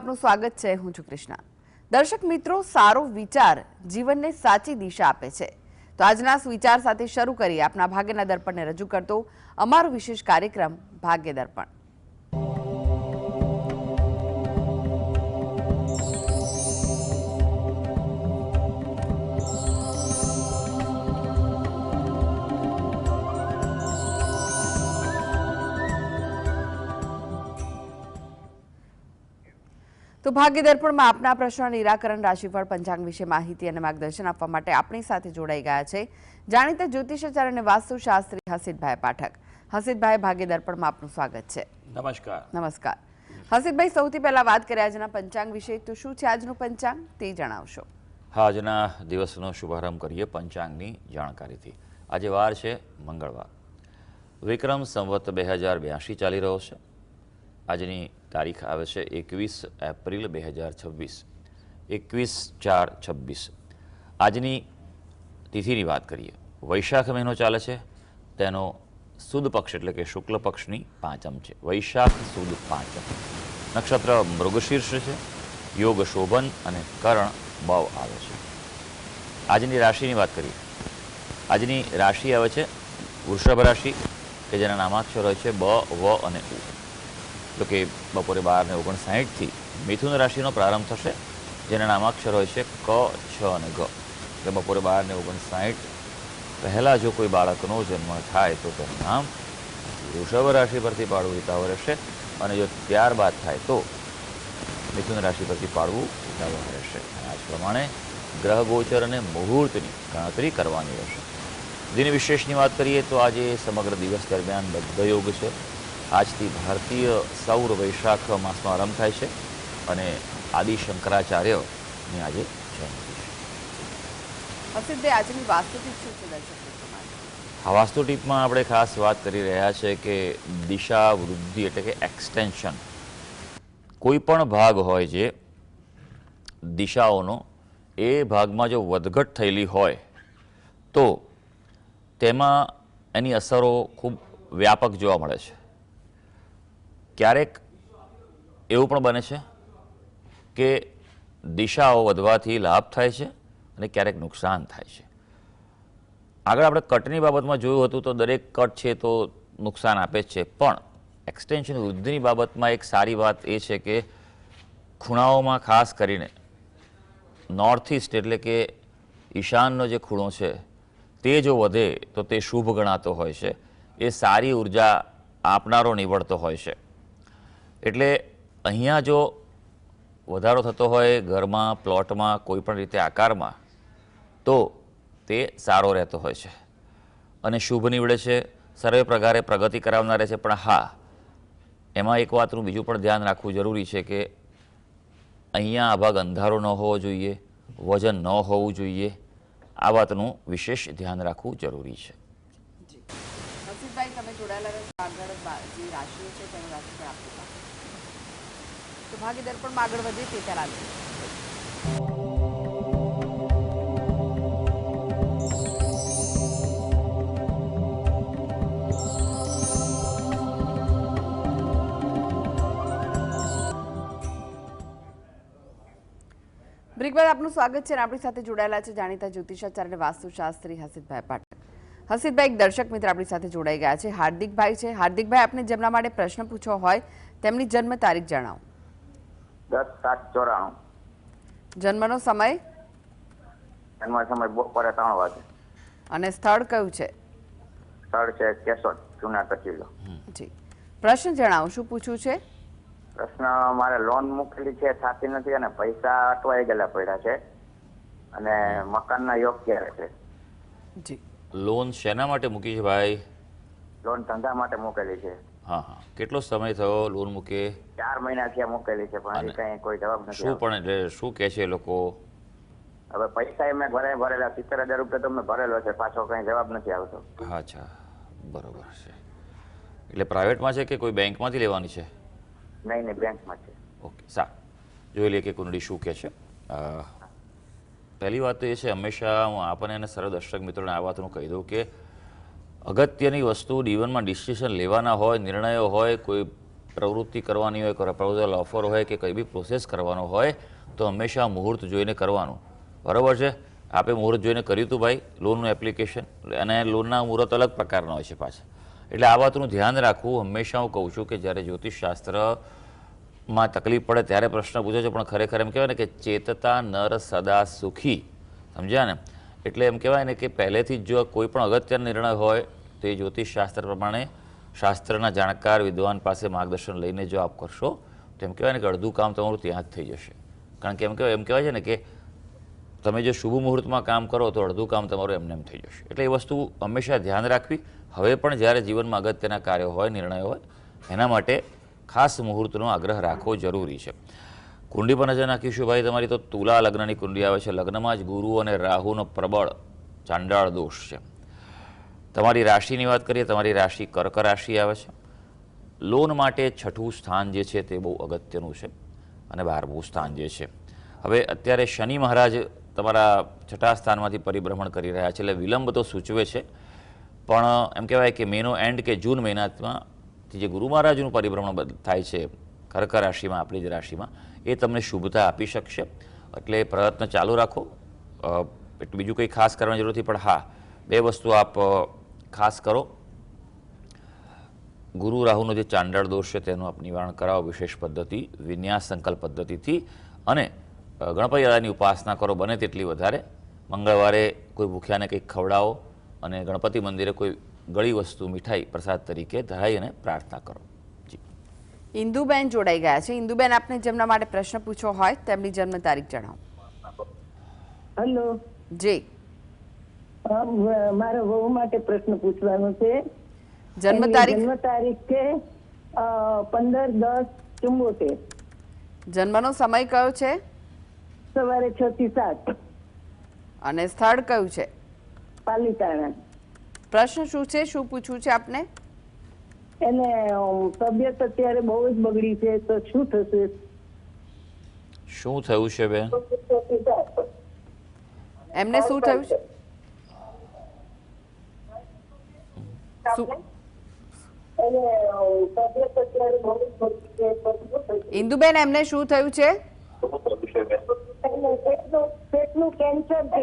આપનું સ્વાગત છે। હું છું કૃષ્ણા। દર્શક મિત્રો, સારો વિચાર જીવનને સાચી દિશા આપે છે। તો આજના વિચાર સાથે શરૂ કરીએ આપના ભાગ્યના દર્પણને રજૂ કરતો અમારો વિશેષ કાર્યક્રમ ભાગ્ય દર્પણ। તો ભાગ્ય દર્પણમાં આપના પ્રશ્ન નિરાકરણ, રાશિફળ, પંચાંગ વિશે માહિતી અને માર્ગદર્શન આપવા માટે આપણી સાથે જોડાઈ ગયા છે જાણીતા જ્યોતિષાચાર્ય અને વાસ્તુશાસ્ત્રી હસીતભાઈ પાઠક। હસીતભાઈ, ભાગ્ય દર્પણમાં આપનું સ્વાગત છે। નમસ્કાર। નમસ્કાર હસીતભાઈ, સૌથી પહેલા વાત કરીએ આજના પંચાંગ વિશે। તો શું છે આજનું પંચાંગ તે જણાવશો? હા, આજના દિવસનો શુભારંભ કરીએ પંચાંગની જાણકારીથી। આજે વાર છે મંગળવાર, વિક્રમ સંવત 2082 ચાલી રહ્યો છે। આજની તારીખ આવે છે 21 એપ્રિલ 2026, 21/4/26। આજની તિથિની વાત કરીએ, વૈશાખ મહિનો ચાલે છે, તેનો સુદ પક્ષ એટલે કે શુક્લ પક્ષની પાંચમ છે। વૈશાખ સુદ પાંચમ, નક્ષત્ર મૃગશીર્ષ છે, યોગ શોભન અને કર્ણ બવ આવે છે। આજની રાશિની વાત કરીએ, આજની રાશિ આવે છે વૃષભ રાશિ, કે જેના નામાક્ષર હોય છે બ, વ અને ઉ। તો કે બપોરે 12:59થી મિથુન રાશિનો પ્રારંભ થશે, જેના નામાક્ષર હોય છે ક, છ અને ગ। એટલે બપોરે 12:59 પહેલાં જો કોઈ બાળકનો જન્મ થાય તો તેનું નામ વૃષભ રાશિ પરથી પાડવું હિતાવહ રહેશે, અને જો ત્યારબાદ થાય તો મિથુન રાશિ પરથી પાડવું હિતાવહ રહેશે। આ જ પ્રમાણે ગ્રહ ગોચર અને મુહૂર્તની ગણતરી કરવાની રહેશે। દિન વિશેષની વાત કરીએ તો આજે સમગ્ર દિવસ દરમિયાન બદ્ધ યોગ છે। આજથી ભારતીય સૌર વૈશાખ માસનો આરંભ થાય છે અને આદિ શંકરાચાર્યની આજે જયંતિ છે। હસીતભાઈ, આજની વાસ્તુ ટીપ શું છે દર્શક મિત્રો માટે? આ વાસ્તુ ટીપમાં આપણે ખાસ વાત કરી રહ્યા છે કે દિશા વૃદ્ધિ એટલે કે એક્સટેન્શન, કોઈ પણ ભાગ હોય જે દિશાઓનો, એ ભાગમાં જો વધઘટ થયેલી હોય તો તેમાં એની અસરો ખૂબ વ્યાપક જોવા મળે છે। ક્યારેક એવું પણ બને છે કે દિશાઓ વધવાથી લાભ થાય છે અને ક્યારેક નુકસાન થાય છે। આગળ આપણે કટની બાબતમાં જોયું હતું તો દરેક કટ છે તો નુકસાન આપે જ છે, પણ એક્સટેન્શન વૃદ્ધિની બાબતમાં એક સારી વાત એ છે કે ખૂણાઓમાં ખાસ કરીને નોર્થ ઇસ્ટ એટલે કે ઈશાનનો જે ખૂણો છે તે જો વધે તો તે શુભ ગણાતો હોય છે, એ સારી ઉર્જા આપનારો નીવડતો હોય છે। એટલે અહીંયા જો વધારો થતો હોય ઘરમાં, પ્લોટમાં, કોઈ પણ રીતે આકારમાં, તો તે સારો રહેતો હોય છે અને શુભ નીવડે છે, સર્વે પ્રકારે પ્રગતિ કરાવનાર છે। પણ હા, એમાં એક વાતનું બીજું પણ ધ્યાન રાખવું જરૂરી છે કે અહીંયા આ ભાગ અંધારો ન હોવો જોઈએ, વજન ન હોવું જોઈએ, આ વાતનું વિશેષ ધ્યાન રાખવું જરૂરી છે। હસીતભાઈ, તમે જોડાયેલા રહેશો આગળ જે રાશિઓ છે તેનું રાશિફળ આપણી પાસે। તો ભાગ્ય દર્પણમાં આગળ વધીએ તે પહેલા બ્રેક બાદ આપનું સ્વાગત છે। આપણી સાથે જોડાયેલા છે જાણીતા જ્યોતિષાચાર્ય અને વાસ્તુશાસ્ત્રી હસીતભાઈ પાઠક। હસીતભાઈ, એક દર્શક મિત્ર આપણી સાથે જોડાઈ ગયા છે, હાર્દિકભાઈ છે। હાર્દિકભાઈ, આપને જેમના માટે પ્રશ્ન પૂછવો હોય તેમની જન્મ તારીખ જણાવો। 10/7/94। જન્મનો સમય? જન્મ સમય બપોરે 3 વાગે। અને સ્થળ કયું છે? સ્થળ છે કેશોદ, જૂના કચીલો। જી, પ્રશ્ન જણાવો, શું પૂછવું છે? પ્રશ્ન, મારે લોન મૂકેલી છે, થતી નથી અને પૈસા અટવાઈ ગયેલા પડ્યા છે, અને મકાનના યોગ ક્યારે છે? જી, લોન શેના માટે મૂકી છે ભાઈ? લોન ધંધા માટે મૂકેલી છે। હા હા, કેટલો સમય થયો લોન મૂકે? 4 મહિના થયા મૂકેલી છે, પણ હજી કઈ કોઈ જવાબ નથી શું આવતો। પણ એટલે શું કહે છે એ લોકો? હવે પૈસા મેં ભરેલા 70,000 રૂપિયા તો મેં ભરેલો છે, પાછો કઈ જવાબ નથી આવતો। અચ્છા, બરોબર છે। એટલે પ્રાઇવેટમાં છે કે કોઈ બેંકમાંથી લેવાની છે? નહીં, બેંકમાં છે। ઓકે, સારું, જોઈ લઈએ કે કુંડળી શું કહે છે। પહેલી વાત તો એ છે, હંમેશા હું આપણને અને સરળ દર્શક મિત્રોને આ વાતનું કહી દઉં કે અગત્યની વસ્તુ જીવનમાં ડિસિઝન લેવાના હોય, નિર્ણયો હોય, કોઈ પ્રવૃત્તિ કરવાની હોય, પ્રપોઝલ ઓફર હોય કે કંઈ બી પ્રોસેસ કરવાનો હોય તો હંમેશા મુહૂર્ત જોઈને કરવાનું. બરાબર છે? આપે મુહૂર્ત જોઈને કર્યું હતું ભાઈ લોનનું એપ્લિકેશન, અને લોનના મુહૂર્ત અલગ પ્રકારના હોય છે પાછા. એટલે આ વાતનું ધ્યાન રાખવું. હંમેશા હું કહું છું કે જ્યારે જ્યોતિષશાસ્ત્રમાં તકલીફ પડે ત્યારે પ્રશ્ન પૂછે છે, પણ ખરેખર એમ કહેવાય ને કે ચેતતા નર સદા સુખી. સમજ્યા ને? એટલે એમ કહેવાય ને કે પહેલેથી જ જો કોઈ પણ અગત્યનો નિર્ણય હોય તો એ જ્યોતિષશાસ્ત્ર પ્રમાણે શાસ્ત્રના જાણકાર વિદ્વાન પાસે માર્ગદર્શન લઈને જો આપ કરશો તો એમ કહેવાય ને કે અડધું કામ તમારું ત્યાં જ થઈ જશે. કારણ કે એમ કહેવાય છે ને કે તમે જો શુભ મુહૂર્તમાં કામ કરો તો અડધું કામ તમારું એમને એમ થઈ જશે. એટલે એ વસ્તુ હંમેશા ધ્યાન રાખવી. હવે પણ જ્યારે જીવનમાં અગત્યના કાર્યો હોય, નિર્ણયો હોય, એના માટે ખાસ મુહૂર્તનો આગ્રહ રાખવો જરૂરી છે. કુંડી પર નજર નાખીશું ભાઈ. તમારી તો તુલા લગ્નની કુંડી આવે છે. લગ્નમાં જ ગુરુ અને રાહુનો પ્રબળ ચાંડાળ દોષ છે. તમારી રાશિની વાત કરીએ, તમારી રાશિ કર્ક રાશિ આવે છે. લોન માટે છઠ્ઠું સ્થાન જે છે તે બહુ અગત્યનું છે, અને 12મું સ્થાન જે છે. હવે અત્યારે શનિ મહારાજ તમારા છઠ્ઠા સ્થાનમાંથી પરિભ્રમણ કરી રહ્યા છે, એટલે વિલંબ તો સૂચવે છે. પણ એમ કહેવાય કે મેનો એન્ડ કે જૂન મહિનામાંથી જે ગુરુ મહારાજનું પરિભ્રમણ થાય છે કર્ક રાશિમાં, આપણી જ રાશિમાં, એ તમને શુભતા આપી શકશે. એટલે પ્રયત્ન ચાલુ રાખો. એટલે બીજું કંઈ ખાસ કરવાની જરૂર નથી, પણ હા, 2 વસ્તુ આપ ખાસ કરો. ગુરુ રાહુનો જે ચાંડાળ દોષ છે તેનું આપ નિવારણ કરાવો વિશેષ પદ્ધતિ, વિન્યાસ સંકલ્પ પદ્ધતિથી. અને ગણપતિ દાદાની ઉપાસના કરો બને તેટલી વધારે. મંગળવારે કોઈ ભૂખ્યાને કંઈક ખવડાવો, અને ગણપતિ મંદિરે કોઈ ગળી વસ્તુ, મીઠાઈ પ્રસાદ તરીકે ધરાઈ અને પ્રાર્થના કરો. જી. ઇન્દુબેન જોડાઈ ગયા છે. ઇન્દુબેન, આપને જેમના માટે પ્રશ્ન પૂછવો હોય તેમની જન્મ તારીખ જણાવો. હેલો. જી. મારા વહુ માટે પ્રશ્ન પૂછવાનો છે. જન્મ તારીખ? જન્મ તારીખ છે 15/10/74. જન્મનો સમય કયો છે? સવારે 6 થી 7. અને સ્થળ કયું છે? પાલીતાણા. પ્રશ્ન શું છે? શું પૂછવું છે આપને? એને તબિયત અત્યારે બહુ જ બગડી છે, તો શું થશે? શું થયું છે બેન? એમને શું થયું છે? ઇન્દુબેન, એમને શું થયું છે? પેટનું કેન્સર છે.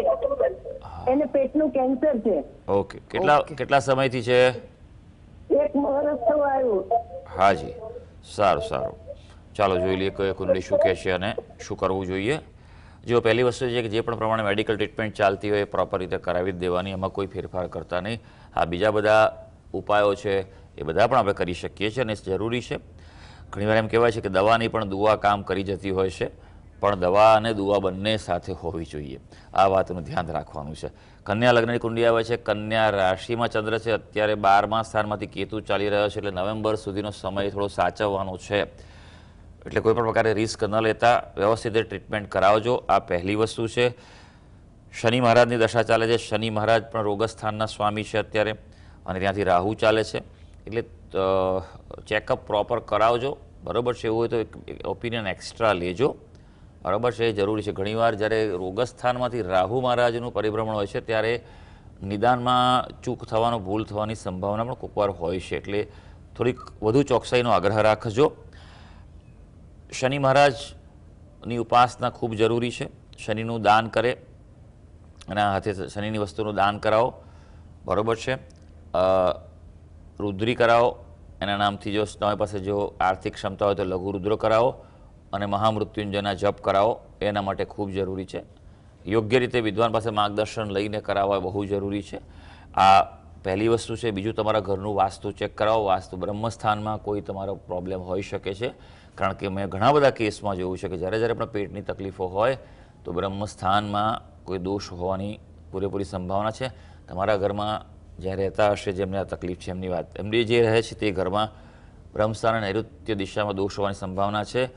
એને પેટનું કેન્સર છે. ઓકે. કેટલા સમયથી છે? 1 વર્ષ થયું આવ્યું. હાજી, સારું સારું. ચાલો જોઈ લઈએ કે કુંડલી શું કહે છે અને શું કરવું જોઈએ. જો પહેલી વસ્તુ છે કે જે પણ પ્રમાણે મેડિકલ ટ્રીટમેન્ટ ચાલતી હોય એ પ્રોપર રીતે કરાવી જ દેવાની, એમાં કોઈ ફેરફાર કરતા નહીં. આ બીજા બધા ઉપાયો છે એ બધા પણ આપણે કરી શકીએ છીએ અને જરૂરી છે. ઘણીવાર એમ કહેવાય છે કે દવાની પણ દુઆ કામ કરી જતી હોય છે, પણ દવા અને દુઆ બંને સાથે હોવી જોઈએ. આ વાતનું ધ્યાન રાખવાનું છે. કન્યા લગ્નની કુંડી આવે છે. કન્યા રાશિમાં ચંદ્ર છે. અત્યારે 12મા સ્થાનમાંથી કેતુ ચાલી રહ્યો છે, એટલે નવેમ્બર સુધીનો સમય થોડો સાચવવાનો છે. એટલે કોઈ પણ પ્રકારે રિસ્ક ન લેતા વ્યવસ્થિત ટ્રીટમેન્ટ કરાવજો. આ પહેલી વસ્તુ છે. શનિ મહારાજની દશા ચાલે છે. શનિ મહારાજ પણ રોગસ્થાનના સ્વામી છે અત્યારે, અને ત્યાંથી રાહુ ચાલે છે. એટલે ચેકઅપ પ્રોપર કરાવજો. બરાબર છે? એવું હોય તો એક ઓપિનિયન એક્સ્ટ્રા લેજો. બરાબર છે? એ જરૂરી છે. ઘણીવાર જ્યારે રોગસ્થાનમાંથી રાહુ મહારાજનું પરિભ્રમણ હોય છે ત્યારે નિદાનમાં ચૂક થવાનો, ભૂલ થવાની સંભાવના પણ કોઈકવાર હોય છે. એટલે થોડીક વધુ ચોકસાઈનો આગ્રહ રાખજો. શનિ મહારાજની ઉપાસના ખૂબ જરૂરી છે. શનિનું દાન કરે, એના હાથે શનિની વસ્તુનું દાન કરાવો. બરાબર છે? રુદ્રી કરાવો. એના નામથી જો તમારી પાસે જો આર્થિક ક્ષમતા હોય તો લઘુ રુદ્ર કરાવો, અને મહામૃત્યુંજયના જપ કરાવો. એના માટે ખૂબ જરૂરી છે. યોગ્ય રીતે વિદ્વાન પાસે માર્ગદર્શન લઈને કરાવવા બહુ જરૂરી છે. આ પહેલી વસ્તુ છે. બીજું, તમારા ઘરનું વાસ્તુ ચેક કરાવો. વાસ્તુ બ્રહ્મસ્થાનમાં કોઈ તમારો પ્રોબ્લેમ હોઈ શકે છે. કારણ કે મેં ઘણા બધા કેસમાં જોયું છે કે જ્યારે પણ પેટની તકલીફો હોય તો બ્રહ્મસ્થાનમાં કોઈ દોષ હોવાની પૂરેપૂરી સંભાવના છે. તમારા ઘરમાં જ્યાં રહેતા હશે જેમને આ તકલીફ છે એમની વાત, એમની જે રહે છે તે ઘરમાં બ્રહ્મસ્થાન અને નૈઋત્ય દિશામાં દોષ હોવાની સંભાવના છે.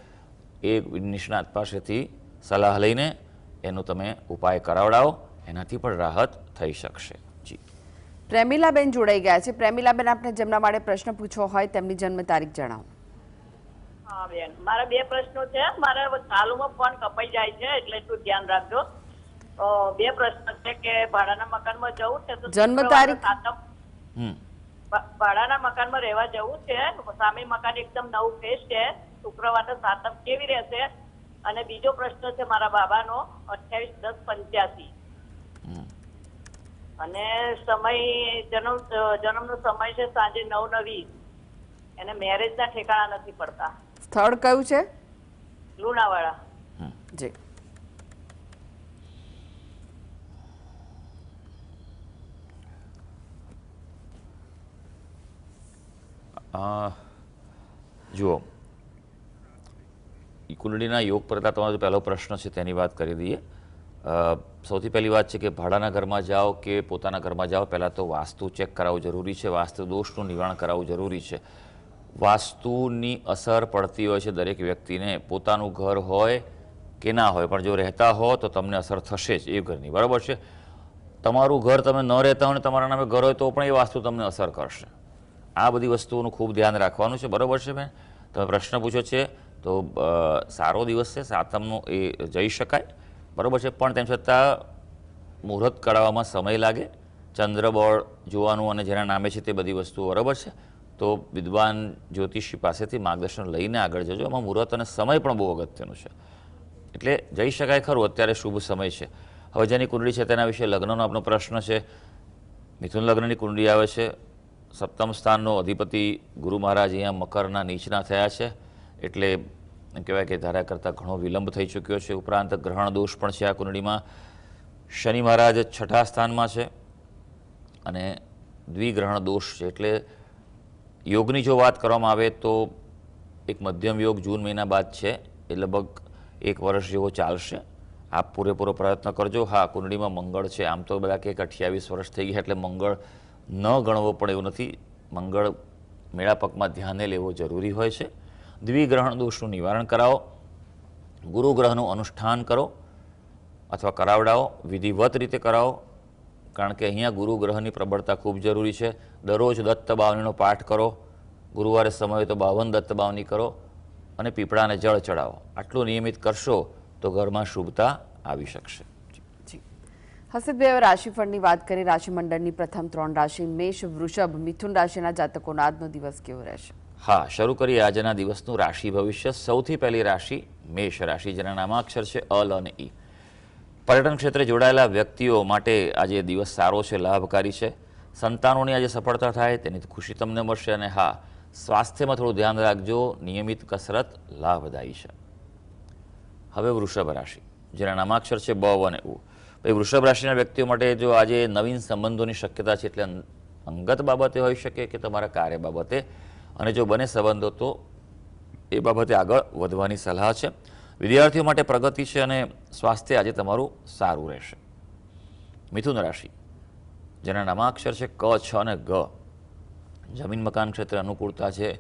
એ નિષ્ણાત પાસેથી સલાહ લઈને એનો તમે ઉપાય કરાવડાવો. એનાથી પણ રાહત થઈ શકશે. જી. પ્રેમિલાબેન જોડાઈ ગયા છે. પ્રેમિલાબેન, આપને જેમના માટે પ્રશ્ન પૂછવો હોય તેમની જન્મ તારીખ જણાવો. હા બેન, મારા 2 પ્રશ્નો છે. મારા ચાલુમાં ફોન કપાઈ જાય છે, એટલે એટલું ધ્યાન રાખજો. 2 પ્રશ્ન છે કે ભાડાના મકાનમાં જવું છે તો જન્મ તારીખ? ભાડાના મકાનમાં રહેવા જવું છે. સામે મકાન એકદમ નવું ફ્રેશ છે. શુક્રવારે સાતમ કેવી રહેશે? અને બીજો પ્રશ્ન છે મારા બાબાનો 28/10/85 અને જન્મનો સમય છે સાંજે 9:20. એને મેરેજના ઠેકાણા નથી પડતા. સ્થળ કયું છે? લુણાવાડા. જી. જુઓ, ઈ કુંડળીના યોગ કરતાં તમારો પહેલો પ્રશ્ન છે તેની વાત કરી દઈએ. સૌથી પહેલી વાત છે કે ભાડાના ઘરમાં જાઓ કે પોતાના ઘરમાં જાઓ, પહેલાં તો વાસ્તુ ચેક કરાવવું જરૂરી છે. વાસ્તુ દોષનું નિવારણ કરાવવું જરૂરી છે. વાસ્તુની અસર પડતી હોય છે દરેક વ્યક્તિને, પોતાનું ઘર હોય કે ના હોય, પણ જો રહેતા હો તો તમને અસર થશે જ એ ઘરની, બરાબર છે. તમારું ઘર તમે ન રહેતા હોય ને તમારા નામે ઘર હોય તો પણ એ વાસ્તુ તમને અસર કરશે. આ બધી વસ્તુઓનું ખૂબ ધ્યાન રાખવાનું છે, બરાબર છે બેન? તમે પ્રશ્ન પૂછો છે તો સારો દિવસ છે સાતમનો, એ જઈ શકાય, બરાબર છે. પણ તેમ છતાં મુહૂર્ત કરાવવામાં સમય લાગે, ચંદ્રબળ જોવાનું અને જેના નામે છે તે બધી વસ્તુઓ, બરાબર છે. તો વિદ્વાન જ્યોતિષી પાસેથી માર્ગદર્શન લઈને આગળ જજો. એમાં મુહૂર્ત અને સમય પણ બહુ અગત્યનું છે. એટલે જઈ શકાય ખરું, અત્યારે શુભ સમય છે. હવે જેની કુંડળી છે તેના વિશે લગ્નનો આપણો પ્રશ્ન છે. મિથુન લગ્નની કુંડળી આવે છે. સપ્તમ સ્થાનનો અધિપતિ ગુરુ મહારાજ અહીંયા મકરના નીચના થયા છે, એટલે એમ કહેવાય કે ધાર્યા કરતાં ઘણો વિલંબ થઈ ચૂક્યો છે. ઉપરાંત ગ્રહણ દોષ પણ છે આ કુંડળીમાં. શનિ મહારાજ 6ઠા સ્થાનમાં છે અને દ્વિગ્રહણ દોષ છે. એટલે યોગની જો વાત કરવામાં આવે તો એક મધ્યમ યોગ જૂન મહિના બાદ છે, એ લગભગ 1 વર્ષ જેવો ચાલશે. આપ પૂરેપૂરો પ્રયત્ન કરજો. હા, કુંડળીમાં મંગળ છે. આમ તો બધા કે 28 વર્ષ થઈ ગયા એટલે મંગળ ન ગણવો પણ એવું નથી. મંગળ મેળાપકમાં ધ્યાને લેવો જરૂરી હોય છે. દ્વિગ્રહણ દોષનું નિવારણ કરાવો, ગુરુ ગ્રહનું અનુષ્ઠાન કરો અથવા કરાવડાવો, વિધિવત રીતે કરાવો, કારણ કે અહીંયા ગુરુ ગ્રહની પ્રબળતા ખૂબ જરૂરી છે. દરરોજ દત્ત બાવનીનો પાઠ કરો, ગુરુવારે સમય હોય તો 52 દત્ત બાવની કરો અને પીપળાને જળ ચડાવો. આટલું નિયમિત કરશો તો ઘરમાં શુભતા આવી શકશે. હસીબભાઈ, હવે રાશિફળની વાત કરી. રાશિમંડળની પ્રથમ 3 રાશિ મેષ, વૃષભ, મિથુન રાશિના જાતકોનો આજનો દિવસ કેવો રહેશે? હા, શરૂ કરીએ આજના દિવસનું રાશિ ભવિષ્ય. સૌથી પહેલી રાશિ મેષ રાશિ, જેના નામાક્ષર છે અલ અને ઈ. પર્યટન ક્ષેત્રે જોડાયેલા વ્યક્તિઓ માટે આજે દિવસ સારો છે, લાભકારી છે. સંતાનોની આજે સફળતા થાય તેની ખુશી તમને મળશે. અને હા, સ્વાસ્થ્યમાં થોડું ધ્યાન રાખજો. નિયમિત કસરત લાભદાયી છે. હવે વૃષભ રાશિ, જેના નામાક્ષર છે બ અને ઉ. ભાઈ, વૃષભ રાશિના વ્યક્તિઓ માટે જો આજે નવીન સંબંધોની શક્યતા છે, એટલે અંગત બાબતે હોઈ શકે કે તમારા કાર્ય બાબતે, અને જો બને સંબંધો તો એ બાબતે આગળ વધવાની સલાહ છે. વિદ્યાર્થીઓ માટે પ્રગતિ છે અને સ્વાસ્થ્ય આજે તમારું સારું રહેશે. મિથુન રાશિ, જેના નામાક્ષર છે ક, છ અને ગ. જમીન મકાન ક્ષેત્રે અનુકૂળતા છે.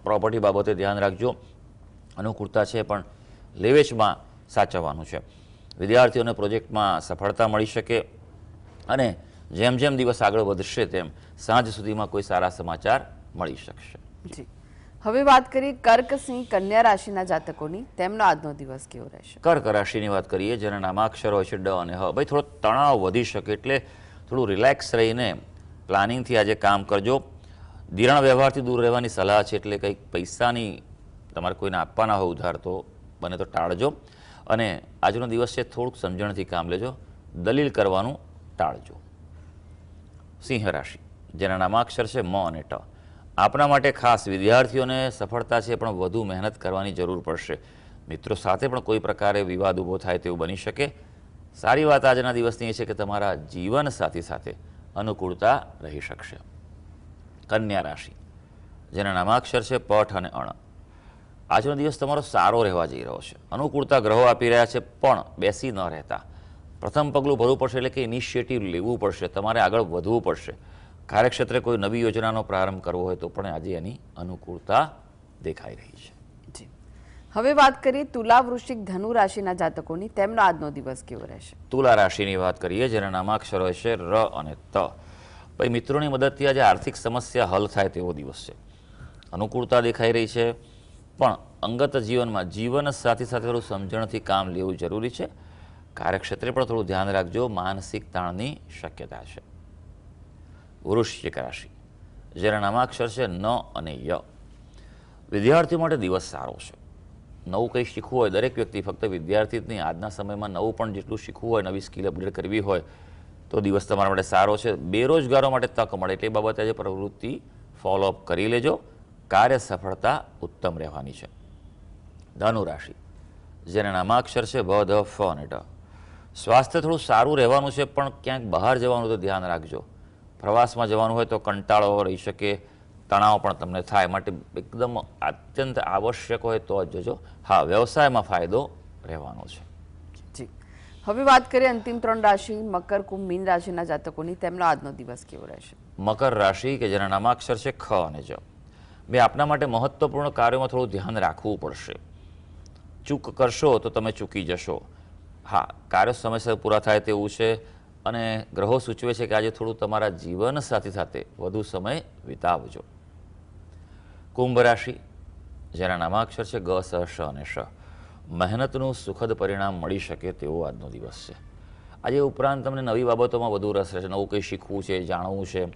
પ્રોપર્ટી બાબતે ધ્યાન રાખજો. અનુકૂળતા છે પણ લેવેચમાં સાચવવાનું છે. વિદ્યાર્થીઓને પ્રોજેક્ટમાં સફળતા મળી શકે અને જેમ જેમ દિવસ આગળ વધશે તેમ સાંજ સુધીમાં કોઈ સારા સમાચાર મળી શકશે. જી. હવે વાત કરીએ કર્ક, સિંહ, કન્યા રાશિના જાતકોની, તેમનો આજનો દિવસ કેવો રહેશે? કર્ક રાશિની વાત કરીએ, જેના નામાક્ષર હોય છે ડ અને હ. ભાઈ, થોડો તણાવ વધી શકે એટલે થોડું રિલેક્સ રહીને પ્લાનિંગથી આજે કામ કરજો. ધિરાણ વ્યવહારથી દૂર રહેવાની સલાહ છે, એટલે કંઈક પૈસાની તમારે કોઈને આપવાના હોય ઉધાર તો બને તો ટાળજો. અને આજનો દિવસ છે થોડુંક સમજણથી કામ લેજો, દલીલ કરવાનું ટાળજો. સિંહ રાશિ, જેના નામાક્ષર છે મ અને ટ. આપના માટે ખાસ વિદ્યાર્થીઓને સફળતા છે પણ વધુ મહેનત કરવાની જરૂર પડશે. મિત્રો સાથે પણ કોઈ પ્રકારે વિવાદ ઊભો થાય તેવું બની શકે. સારી વાત આજના દિવસની એ છે કે તમારા જીવનસાથી સાથે અનુકૂળતા રહી શકશે. કન્યા રાશિ, જેના નામાક્ષર છે પઠ અને અણ. આજનો દિવસ તમારો સારો રહેવા જઈ રહ્યો છે. અનુકૂળતા ગ્રહો આપી રહ્યા છે, પણ બેસી ન રહેતા. પ્રથમ પગલું ભરવું પડશે, એટલે કે ઇનિશિયેટિવ લેવું પડશે. તમારે આગળ વધવું પડશે. કાર્યક્ષેત્રે કોઈ નવી યોજનાનો પ્રારંભ કરવો હોય તો પણ આજે એની અનુકૂળતા દેખાઈ રહી છે. જી. હવે વાત કરીએ તુલા, વૃશ્ચિક, ધનુ રાશિના જાતકોની, તેમનો આજનો દિવસ કેવો રહેશે? તુલા રાશિની વાત કરીએ, જેના નામાક્ષર હોય છે ર અને ત. ભાઈ, મિત્રોની મદદથી આજે આર્થિક સમસ્યા હલ થાય તેવો દિવસ છે. અનુકૂળતા દેખાઈ રહી છે, પણ અંગત જીવનમાં જીવન સાથી સાથે થોડું સમજણથી કામ લેવું જરૂરી છે. કાર્યક્ષેત્રે પણ થોડું ધ્યાન રાખજો. માનસિક તાણની શક્યતા છે. વૃશ્ચિક રાશિ, જેના નામાક્ષર છે ન અને ય. વિદ્યાર્થીઓ માટે દિવસ સારો છે. નવું કંઈ શીખવું હોય, દરેક વ્યક્તિ, ફક્ત વિદ્યાર્થી જ નહીં, આજના સમયમાં નવું પણ જેટલું શીખવું હોય, નવી સ્કિલ અપડેટ કરવી હોય, તો દિવસ તમારા માટે સારો છે. બેરોજગારો માટે તક મળે એટલે એ બાબતે આજે પ્રવૃત્તિ ફોલોઅપ કરી લેજો. કાર્ય સફળતા ઉત્તમ રહેવાની છે. ધનુ રાશિ, જેના નામાક્ષર છે ભ, ધ, ફ અને ટ. સ્વાસ્થ્ય થોડું સારું રહેવાનું છે, પણ ક્યાંક બહાર જવાનું તો ધ્યાન રાખજો. પ્રવાસમાં જવાનું હોય તો કંટાળો રહી શકે, તણાવ પણ તમને થાય, માટે એકદમ અત્યંત આવશ્યક હોય તો જ જજો. હા, વ્યવસાયમાં ફાયદો રહેવાનો છે. જી, હવે વાત કરીએ અંતિમ 3 રાશિ મકર, કુંભ, મીન રાશિના જાતકોની. તેમનો આજનો દિવસ કેવો રહેશે? મકર રાશિ, કે જેના નામાક્ષર છે ખ અને જ. બે આપના માટે મહત્વપૂર્ણ કાર્યોમાં થોડું ધ્યાન રાખવું પડશે. ચૂક કરશો તો તમે ચૂકી જશો. હા, કાર્યો સમયસર પૂરા થાય તેવું છે, અને ગ્રહો સૂચવે છે કે આજે થોડું તમારા જીવન સાથી સાથે વધુ સમય વિતાવજો. કુંભ રાશિ, જેના નામાક્ષર છે ગ, સ, શ અને શ. મહેનતનું સુખદ પરિણામ મળી શકે તેવો આજનો દિવસ છે. આજે ઉપરાંત તમને નવી બાબતોમાં વધુ રસ રહેશે, નવું કંઈ શીખવું છે, જાણવું છે,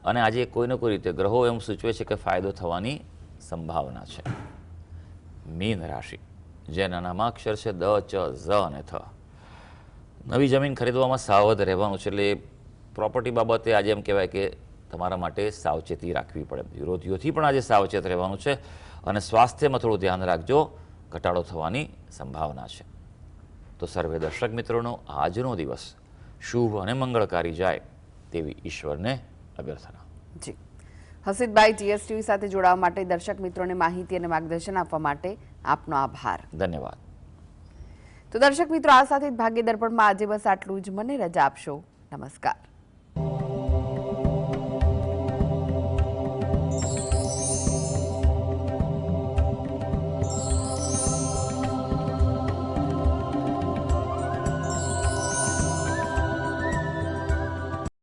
અને આજે કોઈને કોઈ રીતે ગ્રહો એમ સૂચવે છે કે ફાયદો થવાની સંભાવના છે. મીન રાશિ, જેના નામાક્ષર છે દ, ચ, ઝ અને થ. નવી જમીન ખરીદવામાં સાવધ રહેવાનું છે, એટલે પ્રોપર્ટી બાબતે આજે એમ કહેવાય કે તમારા માટે સાવચેતી રાખવી પડે. વિરોધીઓથી પણ આજે સાવચેત રહેવાનું છે, અને સ્વાસ્થ્યમાં થોડું ધ્યાન રાખજો, ઘટાડો થવાની સંભાવના છે. તો સર્વે દર્શક મિત્રોનો આજનો દિવસ શુભ અને મંગળકારી જાય તેવી ઈશ્વરને અભ્યર્થના. જી, હસીદભાઈ TSTV સાથે જોડાવા માટે, દર્શક મિત્રોને માહિતી અને માર્ગદર્શન આપવા માટે આપનો આભાર. ધન્યવાદ. તો દર્શક મિત્રો, આ સાથે જ ભાગ્ય દર્પણમાં આજે બસ આટલું જ. મને રજા આપશો. નમસ્કાર.